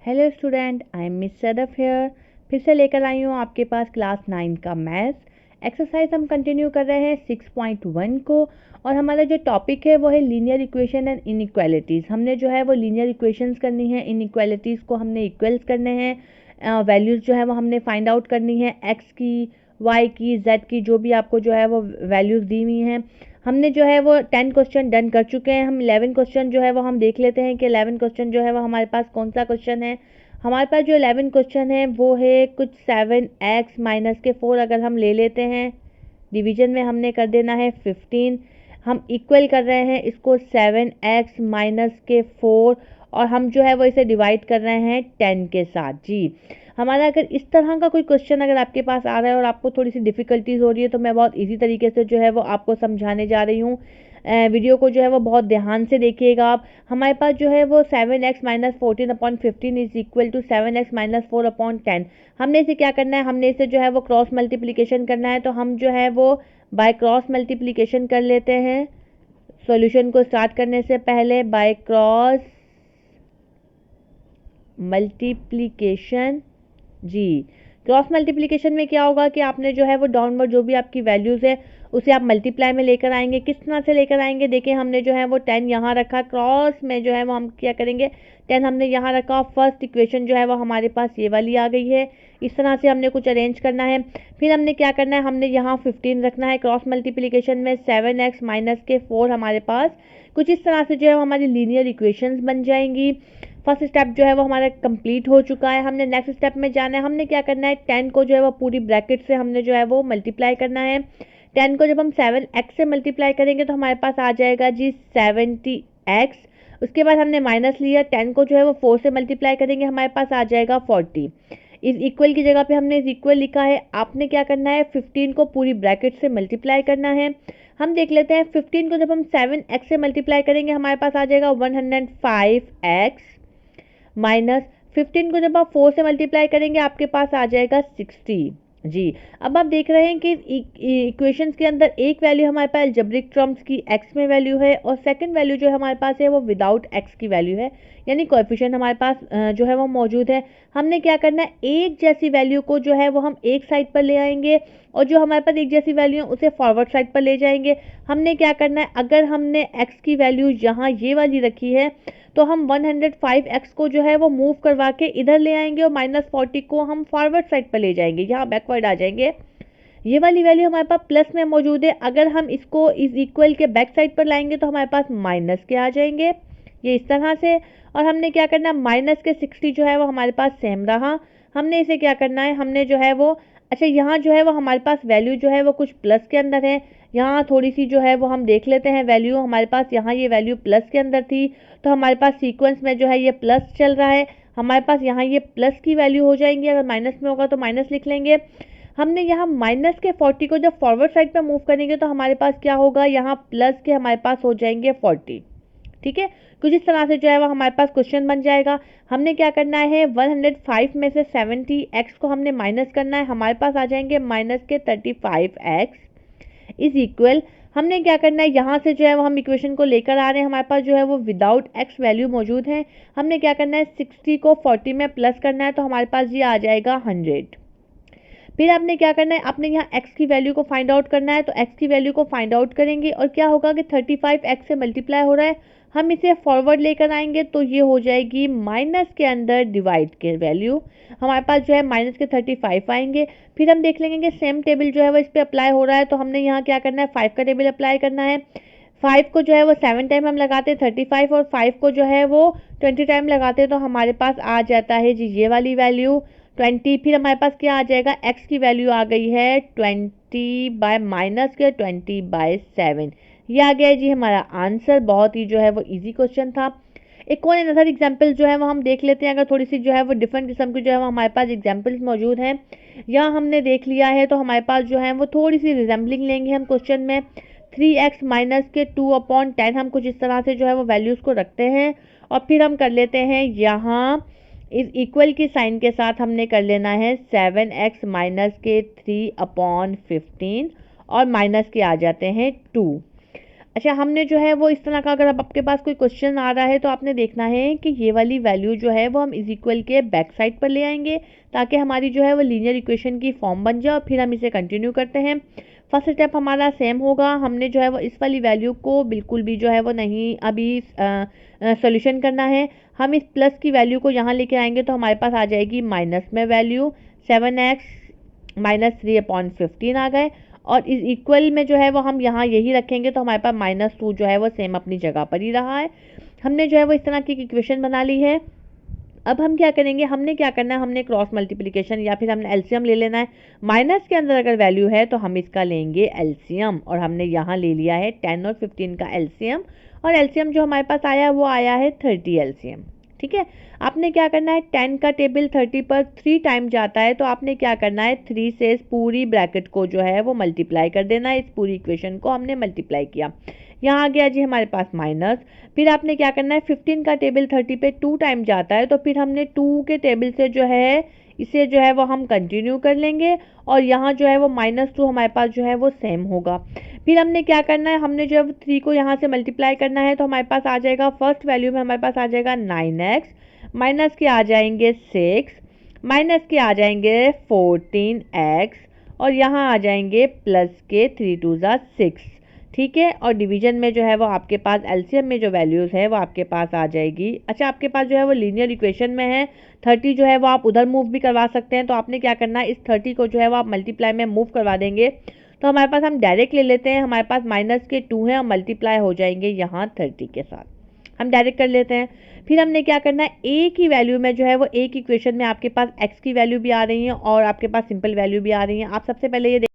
Hello student, I am Miss Sadaf here. फिर से लेकर आई हूँ आपके पास क्लास 9 का मैथ्स एक्सरसाइज। हम कंटिन्यू कर रहे हैं 6.1 को, और हमारा जो टॉपिक है वो है लीनियर इक्वेशन एंड इनइक्वालिटीज़। हमने जो है वो लीनियर इक्वेशंस करनी है, इनइक्वालिटीज़ को हमने इक्वल्स करने हैं, वैल्यूज़ जो है वो हमने फाइंड आउट करनी है, एक्स की, वाई की, जेड की, जो भी आपको जो है वो वैल्यूज़ दी हुई हैं। हमने जो है वो 10 क्वेश्चन डन कर चुके हैं। हम 11 क्वेश्चन जो है वो हम देख लेते हैं कि 11 क्वेश्चन जो है वो हमारे पास कौन सा क्वेश्चन है। हमारे पास जो 11 क्वेश्चन है वो है कुछ 7x माइनस के 4 अगर हम ले लेते हैं, डिवीजन में हमने कर देना है 15। हम इक्वल कर रहे हैं इसको 7x माइनस के 4, और हम जो है वो इसे डिवाइड कर रहे हैं 10 के साथ। जी, हमारा अगर इस तरह का कोई क्वेश्चन अगर आपके पास आ रहा है और आपको थोड़ी सी डिफ़िकल्टीज हो रही है, तो मैं बहुत इजी तरीके से जो है वो आपको समझाने जा रही हूँ। वीडियो को जो है वो बहुत ध्यान से देखिएगा आप। हमारे पास जो है वो 7x minus 14/15 is equal to 7x minus 4/10। हमने इसे क्या करना है, हमने इसे जो है वो क्रॉस मल्टीप्लिकेशन करना है। तो हम जो है वो बाय क्रॉस मल्टीप्लिकेशन कर लेते हैं। सॉल्यूशन को स्टार्ट करने से पहले बाय क्रॉस मल्टीप्लिकेशन। जी, क्रॉस मल्टीप्लिकेशन में क्या होगा कि आपने जो है वो डाउनवर्ड जो भी आपकी वैल्यूज़ है उसे आप मल्टीप्लाई में लेकर आएंगे। किस तरह से लेकर आएंगे, देखिए हमने जो है वो 10 यहाँ रखा, क्रॉस में जो है वो हम क्या करेंगे, 10 हमने यहाँ रखा। फर्स्ट इक्वेशन जो है वो हमारे पास ये वाली आ गई है। इस तरह से हमने कुछ अरेंज करना है। फिर हमने क्या करना है, हमने यहाँ 15 रखना है। क्रॉस मल्टीप्लिकेशन में 7x माइनस के 4 हमारे पास कुछ इस तरह से जो है हमारी लीनियर इक्वेशंस बन जाएंगी। फर्स्ट स्टेप जो है वो हमारा कंप्लीट हो चुका है। हमने नेक्स्ट स्टेप में जाना है। हमने क्या करना है, 10 को जो है वो पूरी ब्रैकेट से हमने जो है वो मल्टीप्लाई करना है। 10 को जब हम 7x से मल्टीप्लाई करेंगे तो हमारे पास आ जाएगा जी 70x। उसके बाद हमने माइनस लिया, 10 को जो है वो 4 से मल्टीप्लाई करेंगे, हमारे पास आ जाएगा 40। इस इक्वल की जगह पे हमने इस इक्वल लिखा है। आपने क्या करना है, 15 को पूरी ब्रैकेट से मल्टीप्लाई करना है। हम देख लेते हैं, 15 को जब हम 7x से मल्टीप्लाई करेंगे हमारे पास आ जाएगा 105x, माइनस 15 को जब आप 4 से मल्टीप्लाई करेंगे आपके पास आ जाएगा 60। जी, अब आप देख रहे हैं कि इक्वेशंस के अंदर एक वैल्यू हमारे पास अलजेब्रिक टर्म्स की x में वैल्यू है, और सेकंड वैल्यू जो हमारे पास है वो विदाउट x की वैल्यू है, यानी कोएफिशिएंट हमारे पास जो है वो मौजूद है। हमने क्या करना है, एक जैसी वैल्यू को जो है वो हम एक साइड पर ले आएंगे, और जो हमारे पास एक जैसी वैल्यू है उसे फॉरवर्ड साइड पर ले जाएंगे। हमने क्या करना है, अगर हमने x की वैल्यू यहाँ ये वाली रखी है तो हम 105x को जो है वो मूव करवा के इधर ले आएंगे, और -40 को हम फॉरवर्ड साइड पर ले जाएंगे, यहाँ बैकवर्ड आ जाएंगे। ये वाली वैल्यू हमारे पास प्लस में मौजूद है, अगर हम इसको इस इक्वल के बैक साइड पर लाएंगे तो हमारे पास माइनस के आ जाएंगे, ये इस तरह से। और हमने क्या करना है, माइनस के 60 जो है वो हमारे पास सेम रहा। हमने इसे क्या करना है, हमने जो है वो, अच्छा यहाँ जो है वो हमारे पास वैल्यू जो है वो कुछ प्लस के अंदर है। यहाँ थोड़ी सी जो है वो हम देख लेते हैं वैल्यू, हमारे पास यहाँ ये वैल्यू प्लस के अंदर थी, तो हमारे पास सीक्वेंस में जो है ये प्लस चल रहा है। हमारे पास यहाँ ये प्लस की वैल्यू हो जाएंगी, अगर माइनस में होगा तो माइनस लिख लेंगे। हमने यहाँ माइनस के 40 को जब फॉरवर्ड साइड पे मूव करेंगे तो हमारे पास क्या होगा, यहाँ प्लस के हमारे पास हो जाएंगे 40। ठीक है, कुछ इस तरह से जो है वो हमारे पास क्वेश्चन बन जाएगा। हमने क्या करना है, 105 में से 70x को हमने माइनस करना है, हमारे पास आ जाएंगे माइनस के 35x इज इक्वल। हमने क्या करना है, यहाँ से जो है वो हम इक्वेशन को लेकर आ रहे हैं, हमारे पास जो है वो विदाउट x वैल्यू मौजूद है। हमने क्या करना है, 60 को 40 में प्लस करना है, तो हमारे पास ये आ जाएगा 100। फिर आपने क्या करना है, आपने यहाँ x की वैल्यू को फाइंड आउट करना है, तो x की वैल्यू को फाइंड आउट करेंगे, और क्या होगा कि 35x से मल्टीप्लाई हो रहा है, हम इसे फॉरवर्ड लेकर आएंगे तो ये हो जाएगी माइनस के अंदर डिवाइड के वैल्यू, हमारे पास जो है माइनस के 35 आएंगे। फिर हम देख लेंगे कि सेम टेबल जो है वो इस पर अप्लाई हो रहा है, तो हमने यहाँ क्या करना है, 5 का टेबल अप्लाई करना है। 5 को जो है वो 7 टाइम हम लगाते हैं 35, और 5 को जो है वो 20 टाइम लगाते हैं, तो हमारे पास आ जाता है जी ये वाली वैल्यू 20। फिर हमारे पास क्या आ जाएगा, x की वैल्यू आ गई है 20 बाय माइनस के 20/7। ये आ गया जी हमारा आंसर। बहुत ही जो है वो इजी क्वेश्चन था। एक और अनदर एग्जाम्पल जो है वो हम देख लेते हैं, अगर थोड़ी सी जो है वो डिफरेंट किस्म की जो है वो हमारे पास एग्जाम्पल्स मौजूद हैं। यहाँ हमने देख लिया है, तो हमारे पास जो है वो थोड़ी सी रिजेंबलिंग लेंगे हम क्वेश्चन में। 3x माइनस के 2/10 हम कुछ इस तरह से जो है वो वैल्यूज़ को रखते हैं, और फिर हम कर लेते हैं यहाँ इस इक्वल की साइन के साथ हमने कर लेना है 7x माइनस के 3/15, और माइनस के आ जाते हैं 2। अच्छा, हमने जो है वो इस तरह का, अगर अब आपके पास कोई क्वेश्चन आ रहा है तो आपने देखना है कि ये वाली वैल्यू जो है वो हम इज इक्वल के बैक साइड पर ले आएंगे ताकि हमारी जो है वो लीनियर इक्वेशन की फॉर्म बन जाए और फिर हम इसे कंटिन्यू करते हैं। फर्स्ट स्टेप हमारा सेम होगा, हमने जो है वो इस वाली वैल्यू को बिल्कुल भी जो है वो नहीं अभी सॉल्यूशन करना है। हम इस प्लस की वैल्यू को यहाँ लेके आएंगे तो हमारे पास आ जाएगी माइनस में वैल्यू 7x माइनस 3/15 आ गए, और इस इक्वल में जो है वो हम यहाँ यही रखेंगे तो हमारे पास -2 जो है वो सेम अपनी जगह पर ही रहा है। हमने जो है वो इस तरह की इक्वेशन बना ली है। अब हम क्या करेंगे, हमने क्या करना है, हमने क्रॉस मल्टीप्लिकेशन या फिर हमने एलसीएम ले लेना है। माइनस के अंदर अगर वैल्यू है तो हम इसका लेंगे एलसीएम, और हमने यहाँ ले लिया है 10 और 15 का एलसीएम, और एलसीएम जो हमारे पास आया वो आया है 30 एलसीएम। ठीक है, आपने क्या करना है, 10 का टेबल 30 पर 3 टाइम जाता है तो आपने क्या करना है, 3 से इस पूरी ब्रैकेट को जो है वो मल्टीप्लाई कर देना है। इस पूरी इक्वेशन को हमने मल्टीप्लाई किया, यहाँ आ गया जी हमारे पास माइनस। फिर आपने क्या करना है, 15 का टेबल 30 पे 2 टाइम जाता है तो फिर हमने 2 के टेबल से जो है इसे जो है वो हम कंटिन्यू कर लेंगे, और यहाँ जो है वो -2 हमारे पास जो है वो सेम होगा। फिर हमने क्या करना है, हमने जो है वो 3 को यहाँ से मल्टीप्लाई करना है तो हमारे पास आ जाएगा, फर्स्ट वैल्यू में हमारे पास आ जाएगा 9x, माइनस के आ जाएंगे 6, माइनस के आ जाएंगे 14x, और यहाँ आ जाएंगे प्लस के 3 2 6। ठीक है, और डिवीजन में जो है वो आपके पास एलसीएम में जो वैल्यूज़ है वो आपके पास आ जाएगी। अच्छा, आपके पास जो है वो लीनियर इक्वेशन में है 30 जो है वो आप उधर मूव भी करवा सकते हैं, तो आपने क्या करना है, इस 30 को जो है वो आप मल्टीप्लाई में मूव करवा देंगे तो हमारे पास, हम डायरेक्ट ले लेते हैं, हमारे पास -2 हैं और मल्टीप्लाई हो जाएंगे यहाँ 30 के साथ, हम डायरेक्ट कर लेते हैं। फिर हमने क्या करना है, ए की वैल्यू में जो है वो एक इक्वेशन में आपके पास एक्स की वैल्यू भी आ रही है और आपके पास सिंपल वैल्यू भी आ रही है। आप सबसे पहले ये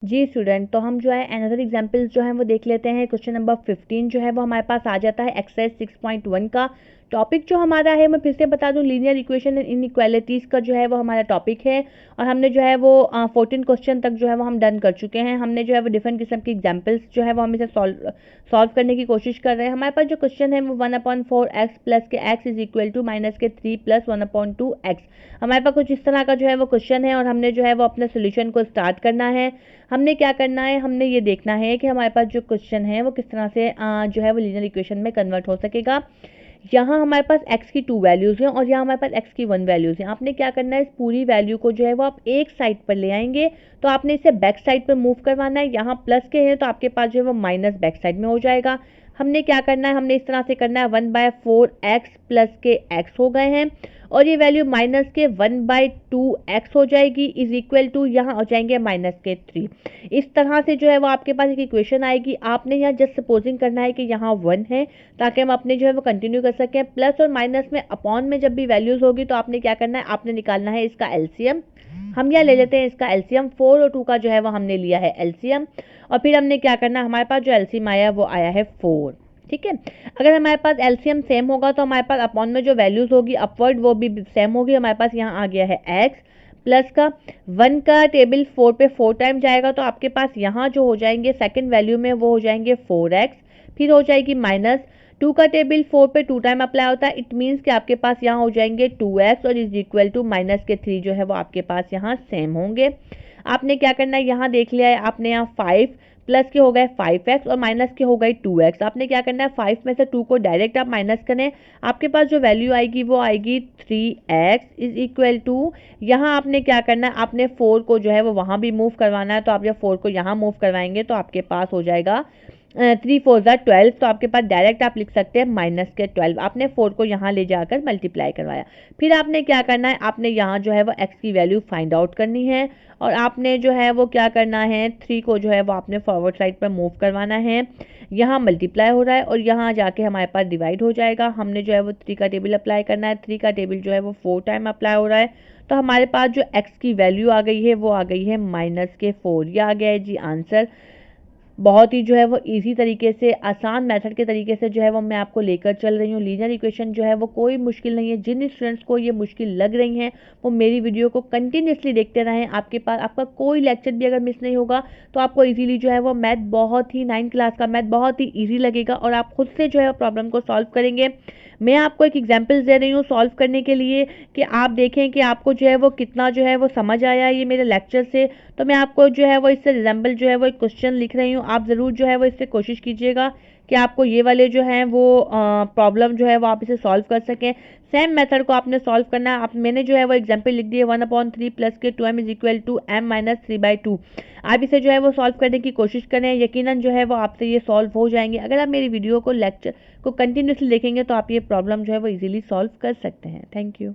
जी स्टूडेंट, तो हम जो है अनदर एग्जांपल्स जो है वो देख लेते हैं। क्वेश्चन नंबर 15 जो है वो हमारे पास आ जाता है एक्सरसाइज 6.1 का। टॉपिक जो हमारा है मैं फिर से बता दूं, लीनियर इक्वेशन एंड इनइक्वालिटीज़ का जो है वो हमारा टॉपिक है, और हमने जो है वो 14 क्वेश्चन तक जो है वो हम डन कर चुके हैं। हमने जो है वो डिफरेंट किस्म की एग्जाम्पल्स जो है वो हम इसे सॉल्व करने की कोशिश कर रहे हैं। हमारे पास जो क्वेश्चन है वो 1/4x प्लस के x is equal to minus के 3 प्लस 1/2x, हमारे पास कुछ इस तरह का जो है वो क्वेश्चन है, और हमने जो है वो अपने सोल्यूशन को स्टार्ट करना है। हमने क्या करना है, हमने ये देखना है कि हमारे पास जो क्वेश्चन है वो किस तरह से जो है वो लीनियर इक्वेशन में कन्वर्ट हो सकेगा। यहाँ हमारे पास x की 2 वैल्यूज़ हैं और यहाँ हमारे पास x की 1 वैल्यूज़ हैं। आपने क्या करना है, इस पूरी वैल्यू को जो है वो आप एक साइड पर ले आएंगे, तो आपने इसे बैक साइड पर मूव करवाना है। यहाँ प्लस के हैं तो आपके पास जो है वो माइनस बैक साइड में हो जाएगा। हमने क्या करना है, हमने इस तरह से करना है, 1/4x प्लस के x हो गए हैं, और ये वैल्यू माइनस के 1/2x हो जाएगी, इज इक्वल टू यहाँ हो जाएंगे माइनस के 3। इस तरह से जो है वो आपके पास एक इक्वेशन आएगी। आपने यहाँ जस्ट सपोजिंग करना है कि यहाँ 1 है ताकि हम अपने जो है वो कंटिन्यू कर सकें। प्लस और माइनस में अपॉन में जब भी वैल्यूज़ होगी तो आपने क्या करना है, आपने निकालना है इसका एलसीएम। हम यहाँ ले लेते हैं इसका एलसीएम, 4 और 2 का जो है वो हमने लिया है एलसीएम, और फिर हमने क्या करना है, हमारे पास जो एलसीएम आया वो आया है 4। ठीक है, अगर हमारे पास एलसीएम सेम होगा तो हमारे पास अपॉन में जो वैल्यूज़ होगी अपवर्ड वो भी सेम होगी। हमारे पास यहाँ आ गया है x प्लस का 1 का टेबल 4 पे 4 टाइम जाएगा तो आपके पास यहाँ जो हो जाएंगे सेकंड वैल्यू में वो हो जाएंगे 4x, फिर हो जाएगी माइनस 2 का टेबल 4 पे 2 टाइम अप्लाई होता है, इट मीन्स कि आपके पास यहाँ हो जाएंगे 2x और इज इक्वल टू माइनस के 3 जो है वो आपके पास यहाँ सेम होंगे। आपने क्या करना है, यहाँ देख लिया है आपने, यहाँ 5 प्लस के हो गए 5x और माइनस के हो गए 2x। आपने क्या करना है, 5 में से 2 को डायरेक्ट आप माइनस करें, आपके पास जो वैल्यू आएगी वो आएगी 3x इज इक्वल टू, यहाँ आपने क्या करना है, आपने 4 को जो है वो वहाँ भी मूव करवाना है, तो आप जब 4 को यहाँ मूव करवाएंगे तो आपके पास हो जाएगा 3 4 12, तो आपके पास डायरेक्ट आप लिख सकते हैं माइनस के 12। आपने 4 को यहाँ ले जाकर मल्टीप्लाई करवाया, फिर आपने क्या करना है, आपने यहाँ जो है वो x की वैल्यू फाइंड आउट करनी है, और आपने जो है वो क्या करना है, 3 को जो है वो आपने फॉरवर्ड साइड पर मूव करवाना है। यहाँ मल्टीप्लाई हो रहा है और यहाँ जाके हमारे पास डिवाइड हो जाएगा। हमने जो है वो 3 का टेबल अप्लाई करना है, 3 का टेबल जो है वो 4 टाइम अप्लाई हो रहा है, तो हमारे पास जो x की वैल्यू आ गई है वो आ गई है माइनस के 4। यह आ गया है जी आंसर। बहुत ही जो है वो इजी तरीके से, आसान मेथड के तरीके से जो है वो मैं आपको लेकर चल रही हूँ। लीनियर इक्वेशन जो है वो कोई मुश्किल नहीं है। जिन स्टूडेंट्स को ये मुश्किल लग रही हैं वो मेरी वीडियो को कंटिन्यूसली देखते रहें। आपके पास आपका कोई लेक्चर भी अगर मिस नहीं होगा तो आपको इजीली जो है वो मैथ बहुत ही 9th क्लास का मैथ बहुत ही ईजी लगेगा और आप खुद से जो है प्रॉब्लम को सॉल्व करेंगे। मैं आपको एक एग्जांपल दे रही हूँ सॉल्व करने के लिए कि आप देखें कि आपको जो है वो कितना जो है वो समझ आया ये मेरे लेक्चर से। तो मैं आपको जो है वो इससे एग्जाम्पल जो है वो एक क्वेश्चन लिख रही हूँ, आप ज़रूर जो है वो इससे कोशिश कीजिएगा कि आपको ये वाले जो हैं वो प्रॉब्लम जो है वो आप इसे सॉल्व कर सकें। सेम मेथड को आपने सॉल्व करना है। आप मैंने जो है वो एग्जांपल लिख दिया 1/3 प्लस के 2m is equal to m minus 3/2। आप इसे जो है वो सॉल्व करने की कोशिश करें, यकीनन जो है वो आपसे ये सॉल्व हो जाएंगे। अगर आप मेरी वीडियो को लेक्चर को कंटिन्यूसली देखेंगे तो आप ये प्रॉब्लम जो है वो इजीली सॉल्व कर सकते हैं। Thank you.